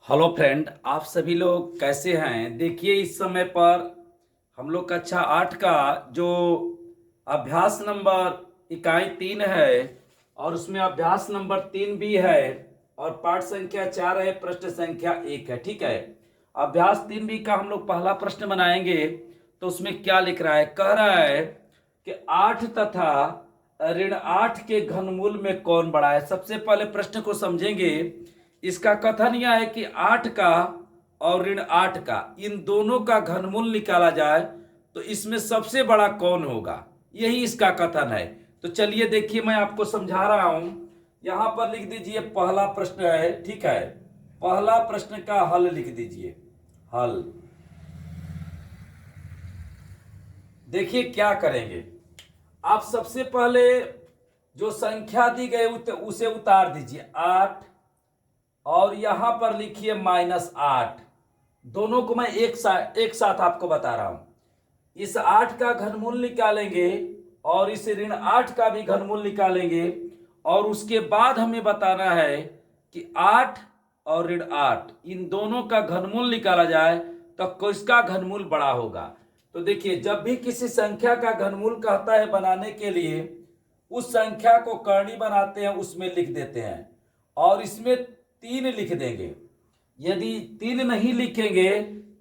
Hello friend, आप सभी लोग कैसे हैं। देखिए, इस समय पर हम लोग कक्षा 8 का जो अभ्यास नंबर इकाई 3 है और उसमें अभ्यास नंबर 3 भी है और पाठ संख्या 4 है, प्रश्न संख्या 1 है। ठीक है, अभ्यास 3 भी का हम लोग पहला प्रश्न बनाएंगे। तो उसमें क्या लिख रहा है, कह रहा है कि 8 तथा ऋण 8 के घनमूल में कौन बड़ा है। सबसे पहले प्रश्न को समझेंगे। इसका कथन यह है कि 8 का और ऋण 8 का, इन दोनों का घनमूल निकाला जाए तो इसमें सबसे बड़ा कौन होगा, यही इसका कथन है। तो चलिए देखिए, मैं आपको समझा रहा हूं। यहां पर लिख दीजिए पहला प्रश्न है। ठीक है, पहला प्रश्न का हल लिख दीजिए। हल देखिए क्या करेंगे। आप सबसे पहले जो संख्या दी गई उसे उतार दीजिए 8, और यहां पर लिखिए -8। दोनों को मैं एक साथ आपको बता रहा हूं। इस 8 का घनमूल निकालेंगे और इस ऋण 8 का भी घनमूल निकालेंगे, और उसके बाद हमें बताना है कि 8 और ऋण 8 इन दोनों का घनमूल निकाला जाए तो किसका घनमूल बड़ा होगा। तो देखिए, जब भी किसी संख्या का घनमूल कहता है बनाने के लिए, उस संख्या को करनी बनाते हैं, उसमें लिख देते हैं और इसमें 3 लिख देंगे। यदि 3 नहीं लिखेंगे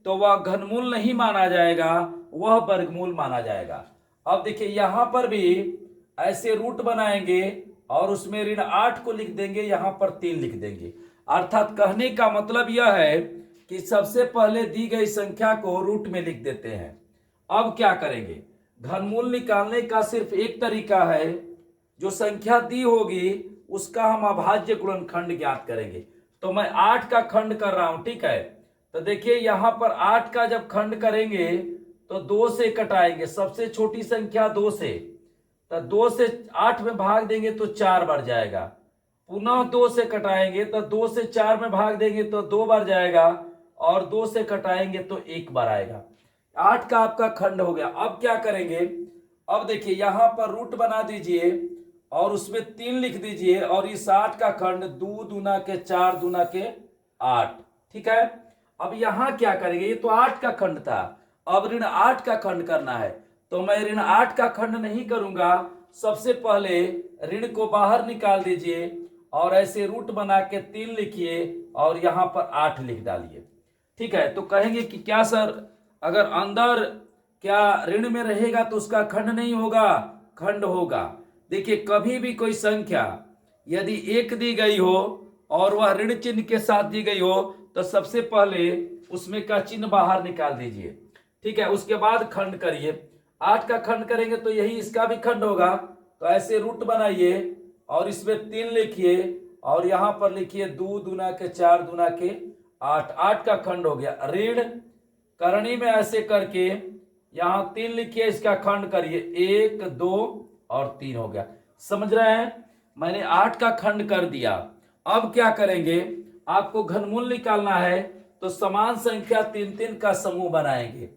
तो वह घनमूल नहीं माना जाएगा, वह वर्गमूल माना जाएगा। अब देखिए, यहां पर भी ऐसे रूट बनाएंगे और उसमें ऋण 8 को लिख देंगे, यहां पर 3 लिख देंगे। अर्थात कहने का मतलब यह है कि सबसे पहले दी गई संख्या को रूट में लिख देते हैं। अब क्या करेंगे, घनमूल निकालने का सिर्फ एक तरीका है। जो संख्या दी होगी उसका हम अभाज्य गुणनखंड ज्ञात करेंगे। तो मैं 8 का खंड कर रहा हूं। ठीक है, तो देखिए यहां पर 8 का जब खंड करेंगे तो 2 से कटाएंगे, सबसे छोटी संख्या 2 से। तो 2 से 8 में भाग देंगे तो 4 बार जाएगा। पुनः 2 से कटाएंगे तो 2 से 4 में भाग देंगे तो 2 बार जाएगा, और 2 से कटाएंगे तो 1 बार आएगा। 8 का आपका खंड हो गया। अब क्या करेंगे, अब देखिए यहां पर रूट बना दीजिए और उसमें 3 लिख दीजिए, और इस 8 का खंड 2 दूना के 4 दूना के 8। ठीक है, अब यहां क्या करेंगे, ये तो 8 का खंड था, अब ऋण 8 का खंड करना है। तो मैं ऋण 8 का खंड नहीं करूंगा। सबसे पहले ऋण को बाहर निकाल दीजिए और ऐसे रूट बना के 3 लिखिए और यहां पर 8 लिख डालिए। ठीक है, तो कहेंगे कि क्या सर, अगर अंदर क्या ऋण में रहेगा तो उसका खंड नहीं होगा, खंड होगा। देखिए, कभी भी कोई संख्या यदि 1 दी गई हो और वह ऋण चिन्ह के साथ दी गई हो तो सबसे पहले उसमें का चिन्ह बाहर निकाल दीजिए। ठीक है, उसके बाद खंड करिए। 8 का खंड करेंगे तो यही इसका भी खंड होगा। तो ऐसे रूट बनाइए और इसमें 3 लिखिए और यहां पर लिखिए 2 दूना के 4 दूना के 8। 8 का खंड हो गया। ऋण करनी में ऐसे करके यहां 3 लिखिए, इसका खंड करिए, 1 2 और 3 हो गया। समझ रहे हैं, मैंने 8 का खंड कर दिया। अब क्या करेंगे, आपको घनमूल निकालना है तो समान संख्या 3 3 का समूह बनाएंगे।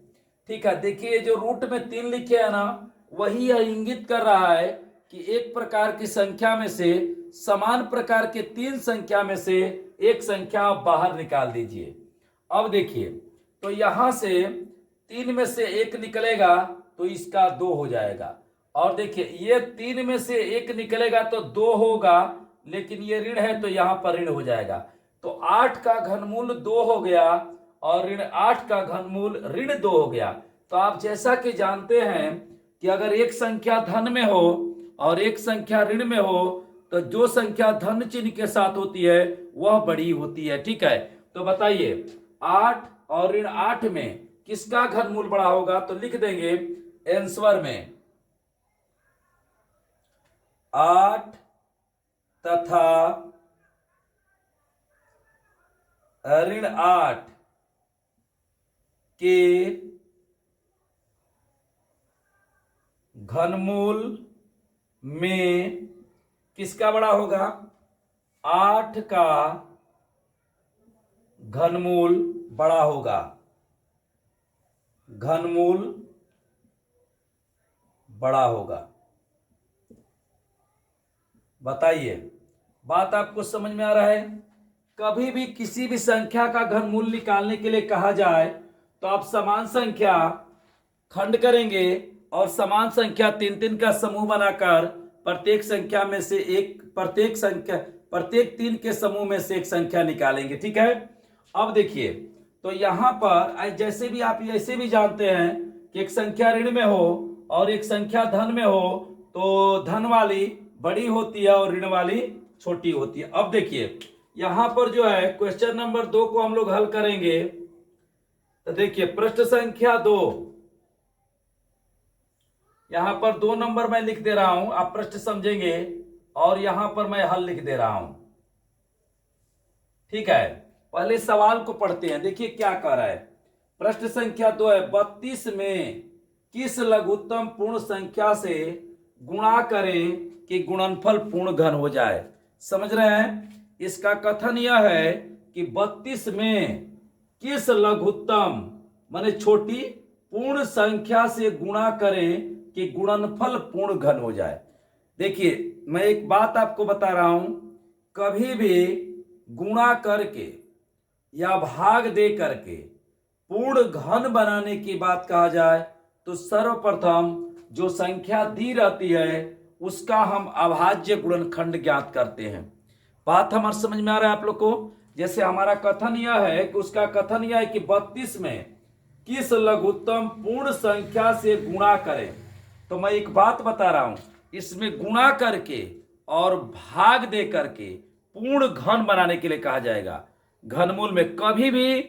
ठीक है, देखिए जो रूट में 3 लिखे है ना, वही यह इंगित कर रहा है कि एक प्रकार की संख्या में से समान प्रकार के 3 संख्या में से एक संख्या आप बाहर निकाल दीजिए। अब देखिए, तो यहां से 3 में से 1 निकलेगा तो इसका 2 हो जाएगा। और देखिए, ये 3 में से 1 निकलेगा तो 2 होगा, लेकिन ये ऋण है तो यहां पर ऋण हो जाएगा। तो 8 का घनमूल 2 हो गया और ऋण 8 का घनमूल ऋण 2 हो गया। तो आप जैसा कि जानते हैं कि अगर एक संख्या धन में हो और एक संख्या ऋण में हो तो जो संख्या धन चिन्ह के साथ होती है वह बड़ी होती है। ठीक है, तो बताइए 8 और ऋण 8 में किसका घनमूल बड़ा होगा। तो लिख देंगे आंसर में 8 तथा ऋण 8 के घनमूल में किसका बड़ा होगा, 8 का घनमूल बड़ा होगा। घनमूल बड़ा होगा। बताइए, बात आपको समझ में आ रहा है। कभी भी किसी भी संख्या का घनमूल निकालने के लिए कहा जाए तो आप समान संख्या खंड करेंगे और समान संख्या तीन तीन का समूह बनाकर प्रत्येक संख्या में से एक प्रत्येक तीन के समूह में से एक संख्या निकालेंगे। ठीक है। अब देखिए, तो यहां पर जैसे भी आप ऐसे भी जानते हैं कि एक संख्या ऋण में हो और एक संख्या धन में हो तो धन वाली बड़ी होती है और ऋण वाली छोटी होती है। अब देखिए यहां पर जो है क्वेश्चन नंबर 2 को हम लोग हल करेंगे। तो देखिए प्रश्न संख्या 2, यहां पर 2 नंबर मैं लिख दे रहा हूं, आप प्रश्न समझेंगे और यहां पर मैं हल लिख दे रहा हूं। ठीक है, पहले सवाल को पढ़ते हैं। देखिए क्या कह रहा है। प्रश्न संख्या 2 है, 32 में किस लघुत्तम पूर्ण संख्या से गुणा करें कि गुणनफल पूर्ण घन हो जाए। समझ रहे हैं, इसका कथन यह है कि 32 में किस लघुत्तम माने छोटी पूर्ण संख्या से गुणा करें कि गुणनफल पूर्ण घन हो जाए। देखिए मैं एक बात आपको बता रहा हूं, कभी भी गुणा करके या भाग दे करके पूर्ण घन बनाने की बात कहा जाए तो सर्वप्रथम जो संख्या दी रहती है उसका हम अभाज्य गुणनखंड ज्ञात करते हैं। बात हमारे समझ में आ रहा है आप लोग को। जैसे हमारा कथन यह है कि उसका कथन यह है कि 32 में किस लघुत्तम पूर्ण संख्या से गुणा करें। तो मैं एक बात बता रहा हूं, इसमें गुणा करके और भाग दे करके पूर्ण घन बनाने के लिए कहा जाएगा। घनमूल में कभी भी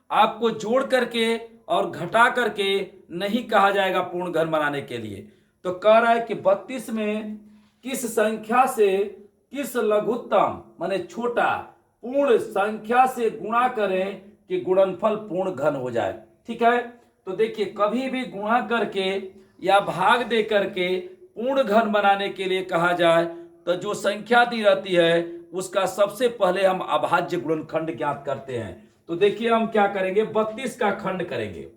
आपको जोड़ करके और घटा करके नहीं कहा जाएगा पूर्ण घन बनाने के लिए। तो कह रहा है कि 32 में किस संख्या से किस लघुत्तम माने छोटा पूर्ण संख्या से गुणा करें कि गुणनफल पूर्ण घन हो जाए। ठीक है, तो देखिए कभी भी गुणा करके या भाग दे करके पूर्ण घन बनाने के लिए कहा जाए तो जो संख्या दी रहती है उसका सबसे पहले हम अभाज्य गुणनखंड ज्ञात करते हैं। तो देखिए हम क्या करेंगे, 32 का खंड करेंगे।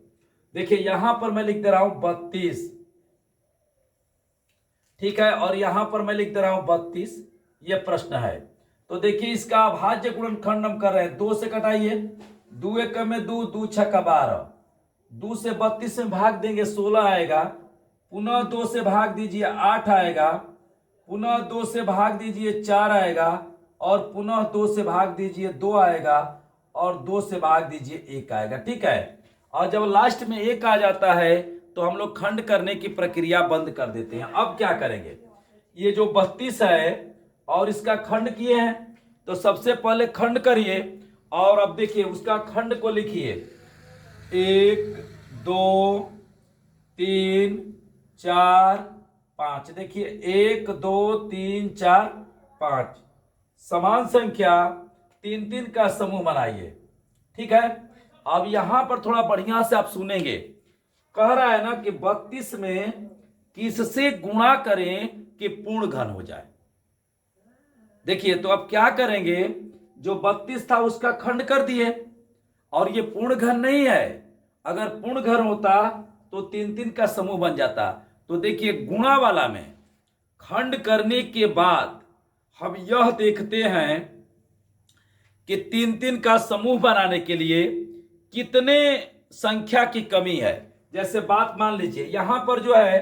देखिए यहां पर मैं लिख दे रहा हूं 32, ठीक है, और यहां पर मैं लिख दे रहा हूं 32, ये प्रश्न है। तो देखिए इसका अभाज्य गुणनखंड हम कर रहे हैं, 2 से कटाइए, 2 एक में 2, 2 छक्का 12, 2 से 32 में भाग देंगे 16 आएगा, पुनः 2 से भाग दीजिए 8 आएगा, पुनः 2 से भाग दीजिए 4 आएगा, और पुनः 2 से भाग दीजिए 2 आएगा, और 2 से भाग दीजिए 1 आएगा। ठीक है, और जब लास्ट में 1 आ जाता है तो हम लोग खंड करने की प्रक्रिया बंद कर देते हैं। अब क्या करेंगे, ये जो 32 है और इसका खंड किए हैं तो सबसे पहले खंड करिए और अब देखिए उसका खंड को लिखिए, 1 2 3 4 5। देखिए 1 2 3 4 5 समान संख्या 3 3 का समूह बनाइए। ठीक है, अब यहां पर थोड़ा बढ़िया से आप सुनेंगे, कह रहा है ना कि 32 में किससे गुणा करें कि पूर्ण घन हो जाए। देखिए तो अब क्या करेंगे, जो 32 था उसका खंड कर दिए और ये पूर्ण घन नहीं है। अगर पूर्ण घन होता तो 3 3 का समूह बन जाता। तो देखिए गुणा वाला में खंड करने के बाद हम यह देखते हैं कि 3 3 का समूह बनाने के लिए कितने संख्या की कमी है। जैसे बात मान लीजिए यहां पर जो है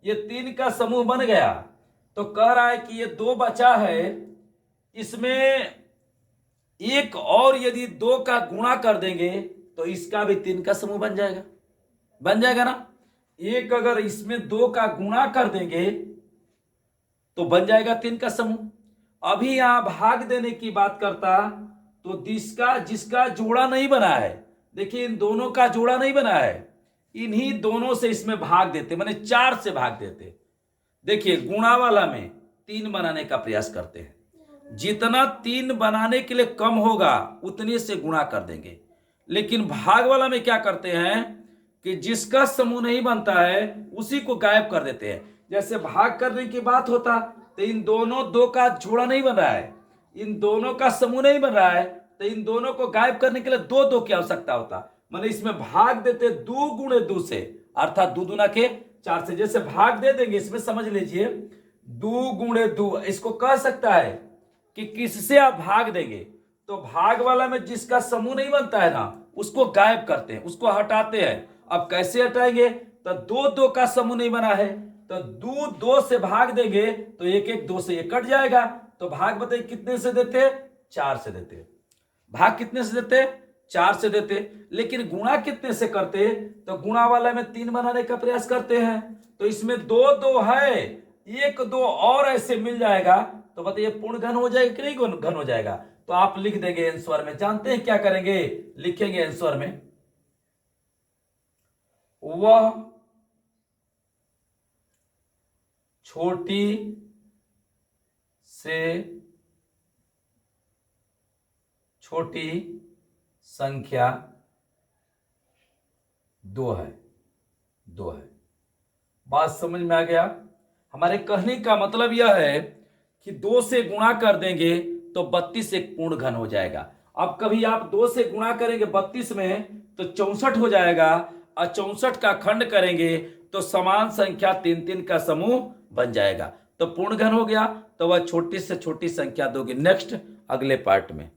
ये 3 का समूह बन गया, तो कह रहा है कि ये 2 बचा है, इसमें एक और यदि 2 का गुणा कर देंगे तो इसका भी 3 का समूह बन जाएगा ना। एक अगर इसमें 2 का गुणा कर देंगे तो बन जाएगा 3 का समूह। अभी यहां भाग देने की बात करता तो जिसका जोड़ा नहीं बना है, देखिए इन दोनों का जोड़ा नहीं बना है, इन्हीं दोनों से इसमें भाग देते, माने 4 से भाग देते। देखिए गुणा वाला में 3 बनाने का प्रयास करते हैं, जितना 3 बनाने के लिए कम होगा उतने से गुणा कर देंगे। लेकिन भाग वाला में क्या करते हैं कि जिसका समूह नहीं बनता है उसी को गायब कर देते हैं। जैसे भाग करने की बात होता तो इन दोनों 2 का जोड़ा नहीं बन रहा है, इन दोनों का समूह नहीं बन रहा है, तो इन दोनों को गायब करने के लिए 2 2 की आवश्यकता होता। माने इसमें भाग देते 2 गुणे 2 से, अर्थात 2 दूना के 4 से। जैसे भाग दे देंगे इसमें समझ लीजिए 2 गुणे 2, इसको कह सकता है कि किससे आप भाग देंगे तो भाग वाला में जिसका समूह नहीं बनता है ना उसको गायब करते हैं, उसको हटाते हैं। अब कैसे हटाएंगे? तो दो दो का समूह नहीं बना है तो दो से भाग देंगे तो एक एक, दो से ये कट जाएगा। तो भाग बताइए कितने से देते? 4 से देते। भाग कितने से देते? 4 से देते। लेकिन गुणा कितने से करते? तो गुणा वाला में 3 बनाने का प्रयास करते हैं। तो इसमें 2 2 है, 1 2 और ऐसे मिल जाएगा तो बताइए पूर्ण घन हो जाएगा कि नहीं घन हो जाएगा? तो आप लिख देंगे आंसर में। जानते हैं क्या करेंगे? लिखेंगे आंसर में वह छोटी से छोटी संख्या 2 है। बात समझ में आ गया? हमारे कहने का मतलब यह है कि 2 से गुणा कर देंगे तो 32 एक पूर्ण घन हो जाएगा। अब कभी आप 2 से गुणा करेंगे 32 में तो 64 हो जाएगा, और 64 का खंड करेंगे तो समान संख्या 3 3 का समूह बन जाएगा, तो पूर्ण घन हो गया। तो वह छोटी से छोटी संख्या दोगे। नेक्स्ट अगले पार्ट में।